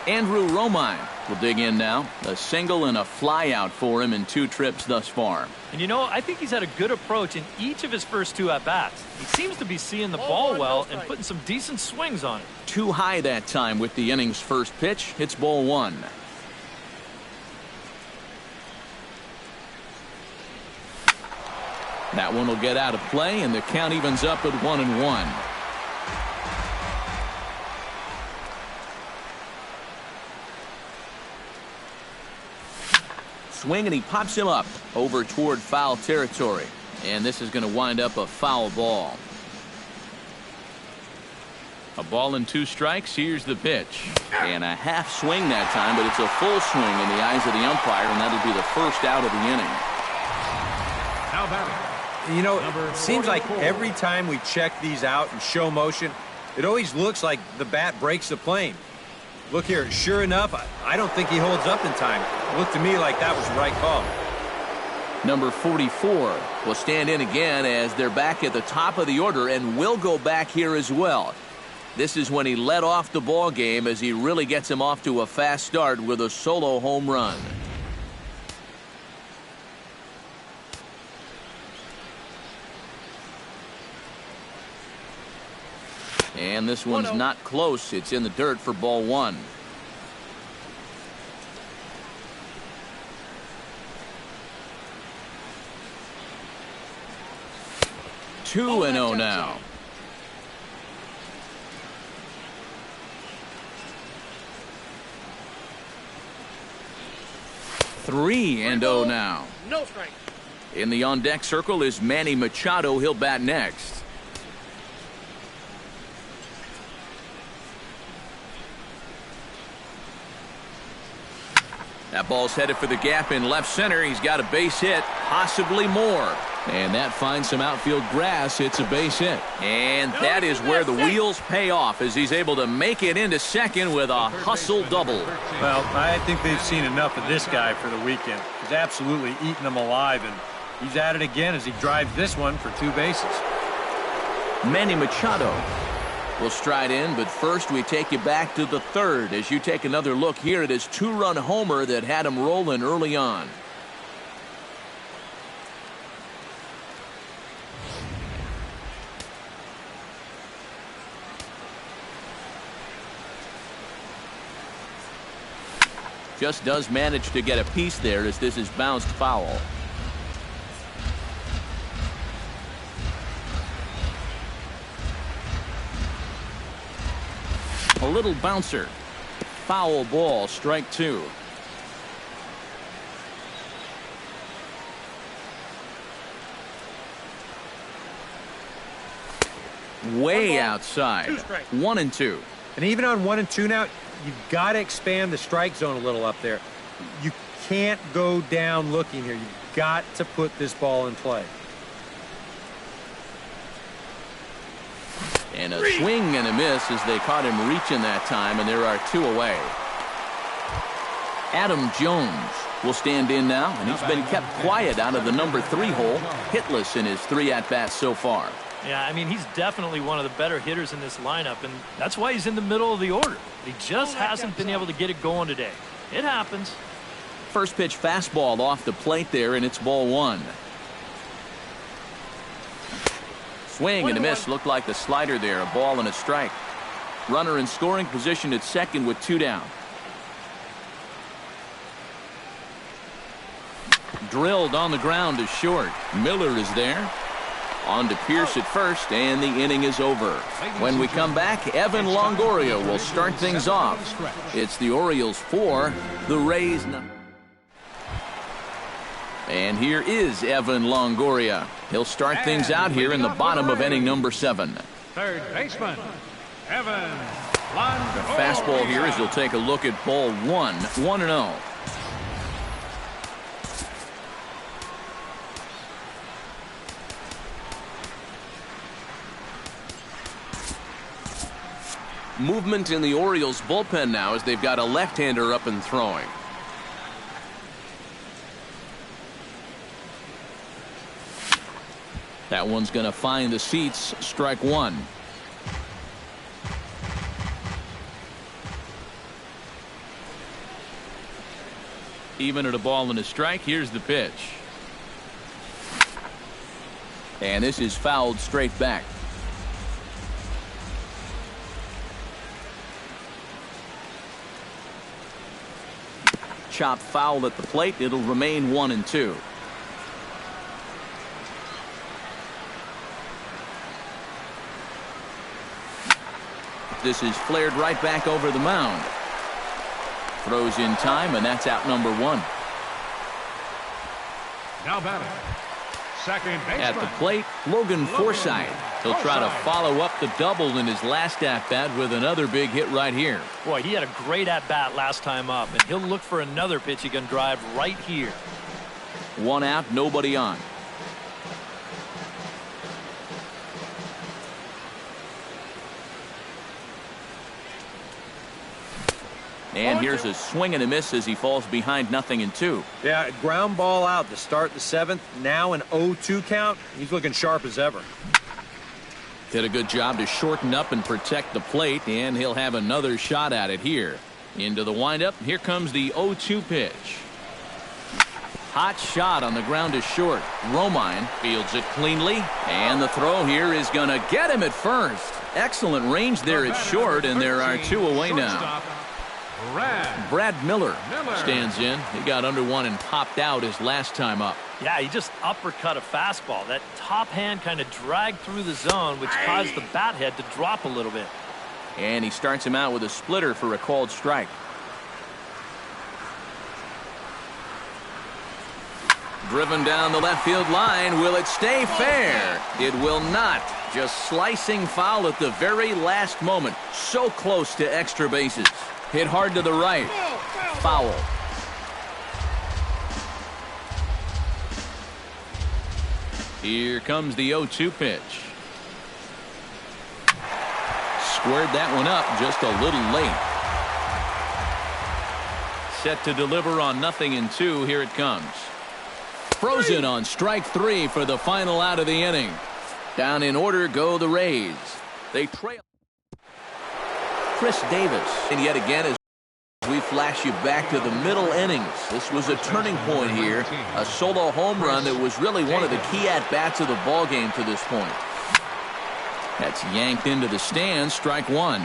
Andrew Romine will dig in now. A single and a fly out for him in 2 trips thus far. And you know, I think he's had a good approach in each of his first 2 at-bats. He seems to be seeing the ball well and putting some decent swings on it. Too high that time with the inning's first pitch. Hits ball 1. That one will get out of play, and the count evens up at 1-1. Swing, and he pops him up over toward foul territory. And this is going to wind up a foul ball. A ball and 2 strikes. Here's the pitch. And a half swing that time, but it's a full swing in the eyes of the umpire, and that'll be the first out of the inning. Now batting. You know, it seems like every time we check these out in show motion, it always looks like the bat breaks the plane. Look here, sure enough, I don't think he holds up in time. It looked to me like that was the right call. Number 44 will stand in again as they're back at the top of the order, and will go back here as well. This is when he led off the ball game as he really gets him off to a fast start with a solo home run. And this one's not close. It's in the dirt for ball one. 2-0 now. Three and 0 now. No strike. In the on-deck circle is Manny Machado. He'll bat next. That ball's headed for the gap in left center. He's got a base hit, possibly more. And that finds some outfield grass. It's a base hit. And that is where the wheels pay off as he's able to make it into second with a hustle double. Well, I think they've seen enough of this guy for the weekend. He's absolutely eating them alive, and he's at it again as he drives this one for 2 bases. Manny Machado will stride in, but first we take you back to the third as you take another look here at his 2-run homer that had him rolling early on. Just does manage to get a piece there as this is bounced foul. A little bouncer. Foul ball, strike 2. Way outside. 1 and 2. And even on 1 and 2 now, you've got to expand the strike zone a little up there. You can't go down looking here. You've got to put this ball in play. And a swing and a miss as they caught him reaching that time, and there are 2 away. Adam Jones will stand in now, and he's been kept quiet out of the number 3 hole, hitless in his 3 at-bats so far. Yeah, I mean, he's definitely one of the better hitters in this lineup, and that's why he's in the middle of the order. He just hasn't been able to get it going today. It happens. First pitch fastball off the plate there, and it's ball 1. Swing and a miss. Looked like the slider there. A ball and a strike. Runner in scoring position at second with 2 down. Drilled on the ground to short. Miller is there. On to Pierce at first, and the inning is over. When we come back, Evan Longoria will start things off. It's the Orioles 4, the Rays 9. And here is Evan Longoria. He'll start things out here in the bottom of inning number 7. Third baseman, Evan Longoria. The fastball here as he'll take a look at ball 1, 1-0. Movement in the Orioles bullpen now as they've got a left-hander up and throwing. That one's going to find the seats. Strike 1. Even at a ball and a strike. Here's the pitch. And this is fouled straight back. Chop foul at the plate. It'll remain 1 and 2. This is flared right back over the mound. Throws in time, and that's out number 1. Now batting, second baseman. At the plate, Logan Forsythe. He'll try to follow up the double in his last at-bat with another big hit right here. Boy, he had a great at-bat last time up, and he'll look for another pitch he can drive right here. 1 out, nobody on. And here's a swing and a miss as he falls behind 0-2. Yeah, ground ball out to start the 7th. Now an 0-2 count. He's looking sharp as ever. Did a good job to shorten up and protect the plate, and he'll have another shot at it here. Into the windup. Here comes the 0-2 pitch. Hot shot on the ground is short. Romine fields it cleanly, and the throw here is going to get him at first. Excellent range there at short, and there are 2 away now. Brad Miller stands in. He got under one and popped out his last time up. Yeah, he just uppercut a fastball. That top hand kind of dragged through the zone, which caused the bat head to drop a little bit. And he starts him out with a splitter for a called strike. Driven down the left field line. Will it stay fair? It will not. Just slicing foul at the very last moment. So close to extra bases. Hit hard to the right. Foul. Here comes the 0-2 pitch. Squared that one up just a little late. Set to deliver on 0-2. Here it comes. Frozen on strike 3 for the final out of the inning. Down in order go the Rays. They trail. Chris Davis. And yet again, as we flash you back to the middle innings, this was a turning point here. A solo home run that was really one of the key at-bats of the ball game to this point. That's yanked into the stands. Strike 1.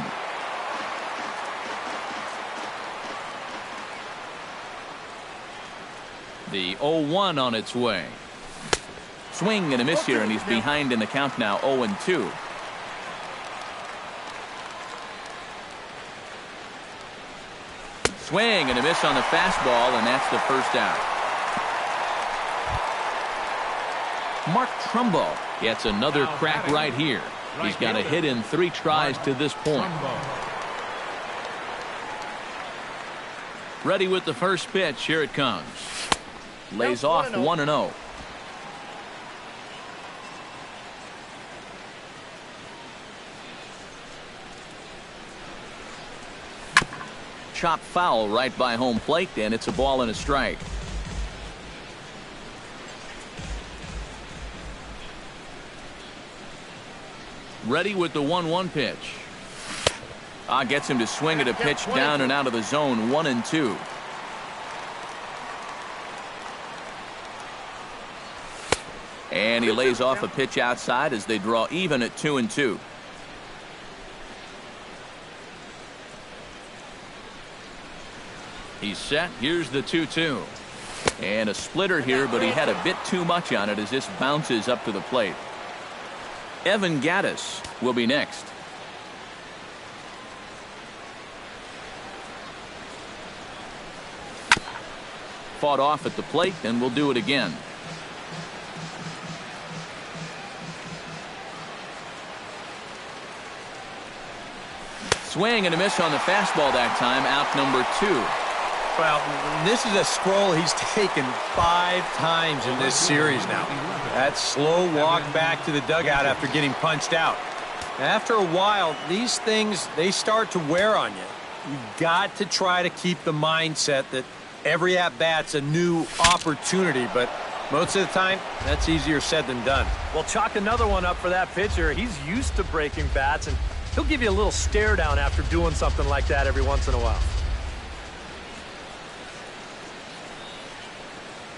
The 0-1 on its way. Swing and a miss here, and he's behind in the count now. 0-2. Swing and a miss on the fastball, and that's the first out. Mark Trumbo gets another crack right here. He's got a hit in 3 tries to this point. Ready with the first pitch. Here it comes. Lays off 1-0. Chop foul right by home plate, and it's a ball and a strike. Ready with the 1-1 pitch. Gets him to swing at a pitch down and out of the zone. 1-2. And he lays off a pitch outside as they draw even at 2-2. He's set. Here's the 2-2. And a splitter here, but he had a bit too much on it as this bounces up to the plate. Evan Gattis will be next. Fought off at the plate, and will do it again. Swing and a miss on the fastball that time. Out number 2. Well, this is a scroll he's taken 5 times in this series now. That slow walk back to the dugout after getting punched out. After a while, these things, they start to wear on you. You've got to try to keep the mindset that every at-bat's a new opportunity, but most of the time, that's easier said than done. Well, chalk another one up for that pitcher. He's used to breaking bats, and he'll give you a little stare down after doing something like that every once in a while.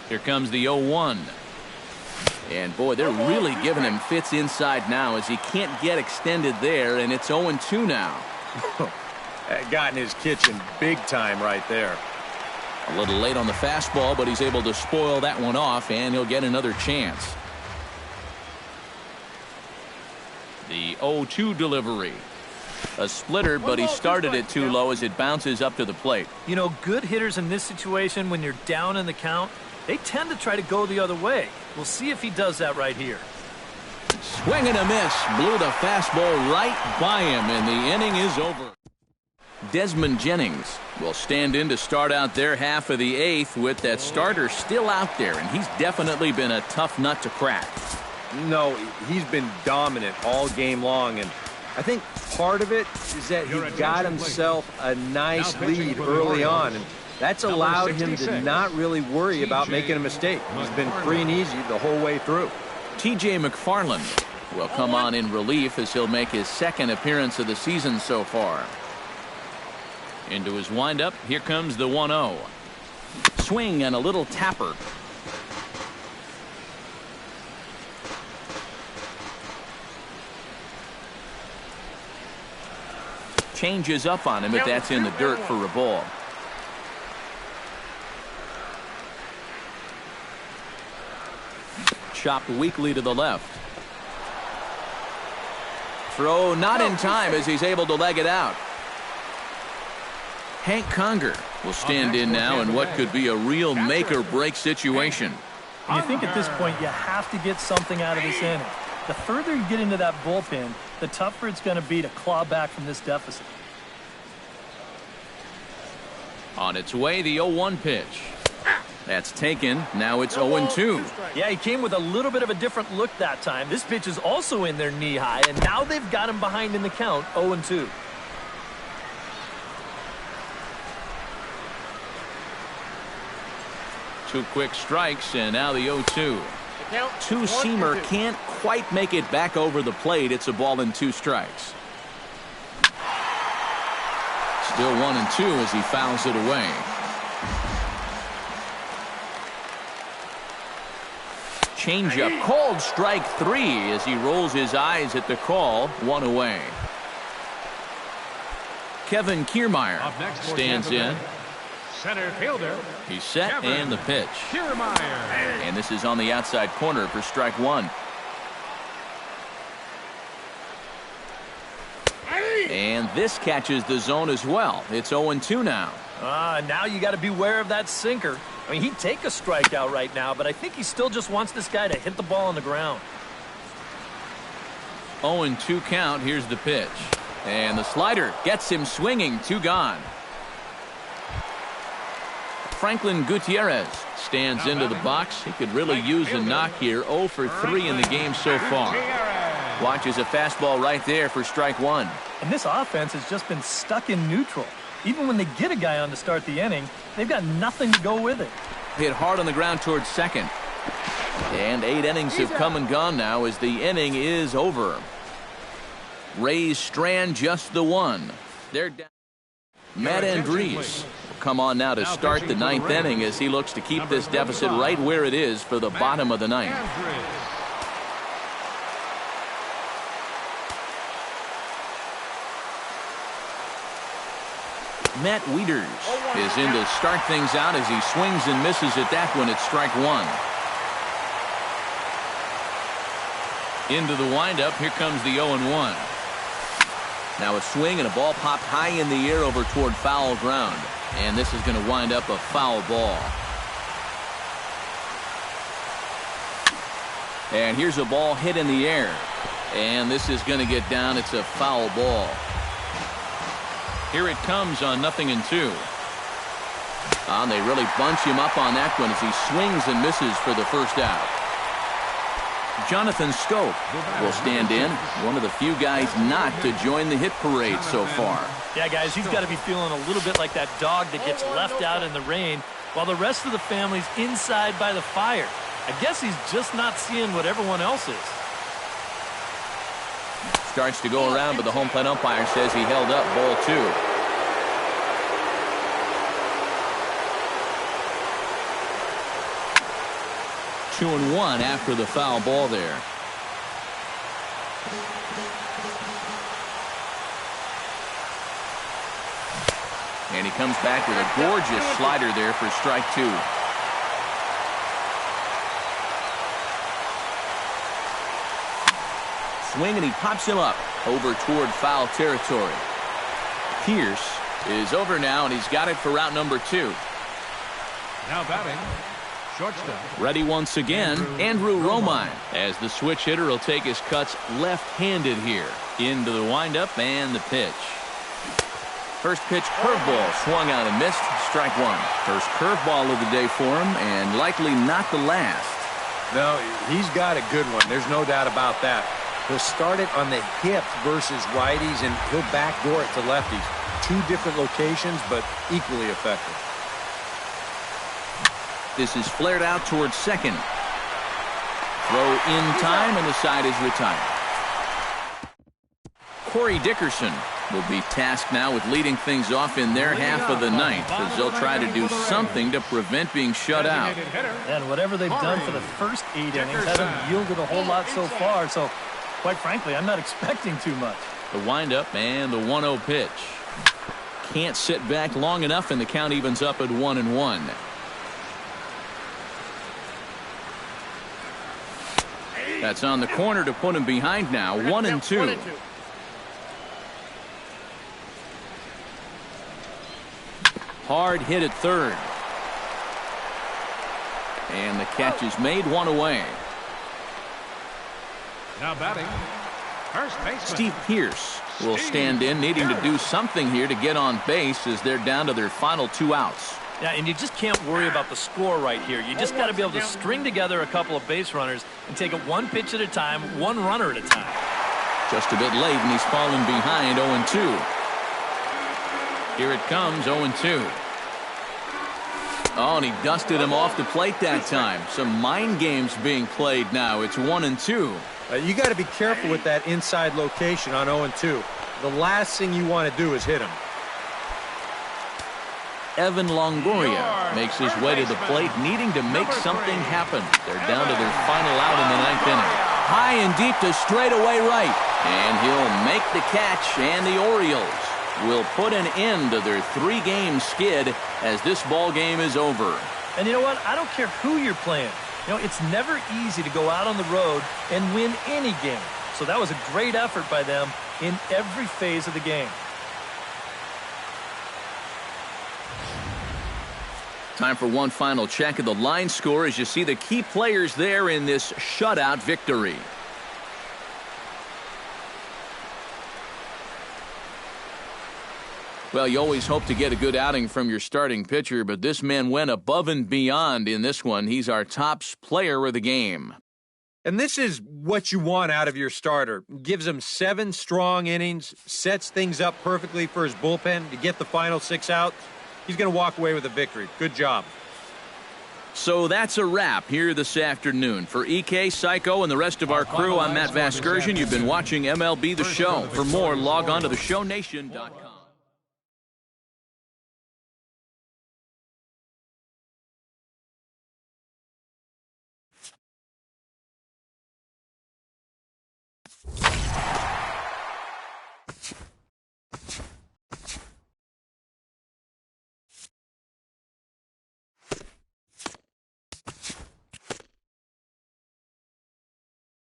Here comes the 0-1. And boy, they're really giving him fits inside now as he can't get extended there, and it's 0-2 now. That got in his kitchen big time right there. A little late on the fastball, but he's able to spoil that one off, and he'll get another chance. The 0-2 delivery. A splitter, but he started it too low as it bounces up to the plate. You know, good hitters in this situation, when you're down in the count, they tend to try to go the other way. We'll see if he does that right here. Swing and a miss. Blew the fastball right by him, and the inning is over. Desmond Jennings will stand in to start out their half of the 8th with that starter still out there, and he's definitely been a tough nut to crack. No, he's been dominant all game long, and I think part of it is that he got himself a nice lead early on, and that's allowed him to not really worry about making a mistake. He's been free and easy the whole way through. TJ McFarland will come on in relief as he'll make his second appearance of the season so far. Into his windup, here comes the 1-0. Swing and a little tapper. Changes up on him, but that's in the dirt for a ball. Chopped weakly to the left. Throw not in time as he's able to leg it out. Hank Conger will stand in now in what could be a real make-or-break situation. And you think at this point you have to get something out of this inning. The further you get into that bullpen, the tougher it's going to be to claw back from this deficit. On its way, the 0-1 pitch. That's taken. Now it's 0-2. Yeah, he came with a little bit of a different look that time. This pitch is also in there knee high, and now they've got him behind in the count, 0-2. Two quick strikes, and now the 0-2. Two-seamer can't quite make it back over the plate. It's a ball and 2 strikes. Still 1-2 as he fouls it away. Changeup called strike 3 as he rolls his eyes at the call. 1 away. Kevin Kiermaier stands in. Center fielder. He's set Kevin and the pitch. Kiermaier. And this is on the outside corner for strike 1. And this catches the zone as well. It's 0-2 now. Now you got to beware of that sinker. I mean, he'd take a strikeout right now, but I think he still just wants this guy to hit the ball on the ground. 0-2 count. Here's the pitch. And the slider gets him swinging. 2 gone. Franklin Gutierrez stands into the box. He could really use a knock here. 0 for 3 in the game so far. Watches a fastball right there for strike 1. And this offense has just been stuck in neutral. Even when they get a guy on to start the inning, they've got nothing to go with it. Hit hard on the ground towards second. And 8 innings have come and gone now as the inning is over. Rays strand just the 1. They're down. Matt Andriese will come on now to start the 9th inning as he looks to keep this deficit right where it is for the bottom of the 9th. Matt Wieters is in to start things out as he swings and misses at that one at strike 1. Into the windup. Here comes the 0-1. Now a swing and a ball popped high in the air over toward foul ground. And this is going to wind up a foul ball. And here's a ball hit in the air. And this is going to get down. It's a foul ball. Here it comes on 0-2. And they really bunch him up on that one as he swings and misses for the first out. Jonathan Scope will stand in. One of the few guys not to join the hit parade so far. Yeah, guys, he's got to be feeling a little bit like that dog that gets left out in the rain while the rest of the family's inside by the fire. I guess he's just not seeing what everyone else is. Starts to go around, but the home plate umpire says he held up ball 2. Two and 1 after the foul ball there. And he comes back with a gorgeous slider there for strike 2. Swing, and he pops him up over toward foul territory. Pierce is over now, and he's got it for route number 2. Now batting, shortstop. Ready once again, Andrew Romine, as the switch hitter will take his cuts left-handed here. Into the windup and the pitch. First pitch curveball swung out and missed. Strike 1. First curveball of the day for him, and likely not the last. No, he's got a good one. There's no doubt about that. He'll start it on the hip versus righties, and he'll backdoor it to lefties. 2 different locations, but equally effective. This is flared out towards second. Throw in time, and the side is retired. Corey Dickerson will be tasked now with leading things off in their half of the ninth, as they'll try to do something to prevent being shut out. And whatever they've done for the first 8 innings hasn't yielded a whole lot so far, so quite frankly, I'm not expecting too much. The windup and the 1-0 pitch. Can't sit back long enough, and the count evens up at 1-1. That's on the corner to put him behind now. 1-2. Hard hit at third. And the catch is made, 1 away. Now batting, first baseman Steve Pearce will stand in, needing to do something here to get on base as they're down to their final 2 outs. Yeah, and you just can't worry about the score right here. You just got to be able to string together a couple of base runners and take it 1 pitch at a time, 1 runner at a time. Just a bit late, and he's fallen behind 0-2. Here it comes, 0-2. Oh, and he dusted him off the plate that time. Some mind games being played now. It's 1-2. You got to be careful with that inside location on 0-2. The last thing you want to do is hit him. Evan Longoria makes his way to the plate, needing to make something happen. They're down to their final out in the 9th inning. High and deep to straightaway right. And he'll make the catch, and the Orioles will put an end to their 3-game skid as this ball game is over. And you know what? I don't care who you're playing. You know, it's never easy to go out on the road and win any game. So that was a great effort by them in every phase of the game. Time for one final check of the line score as you see the key players there in this shutout victory. Well, you always hope to get a good outing from your starting pitcher, but this man went above and beyond in this one. He's our top player of the game. And this is what you want out of your starter. Gives him 7 strong innings, sets things up perfectly for his bullpen to get the final 6 outs. He's going to walk away with a victory. Good job. So that's a wrap here this afternoon. For EK, Psycho, and the rest of our crew, I'm Matt Vasgersian. You've been watching MLB The Show. For more, log on to theshownation.com.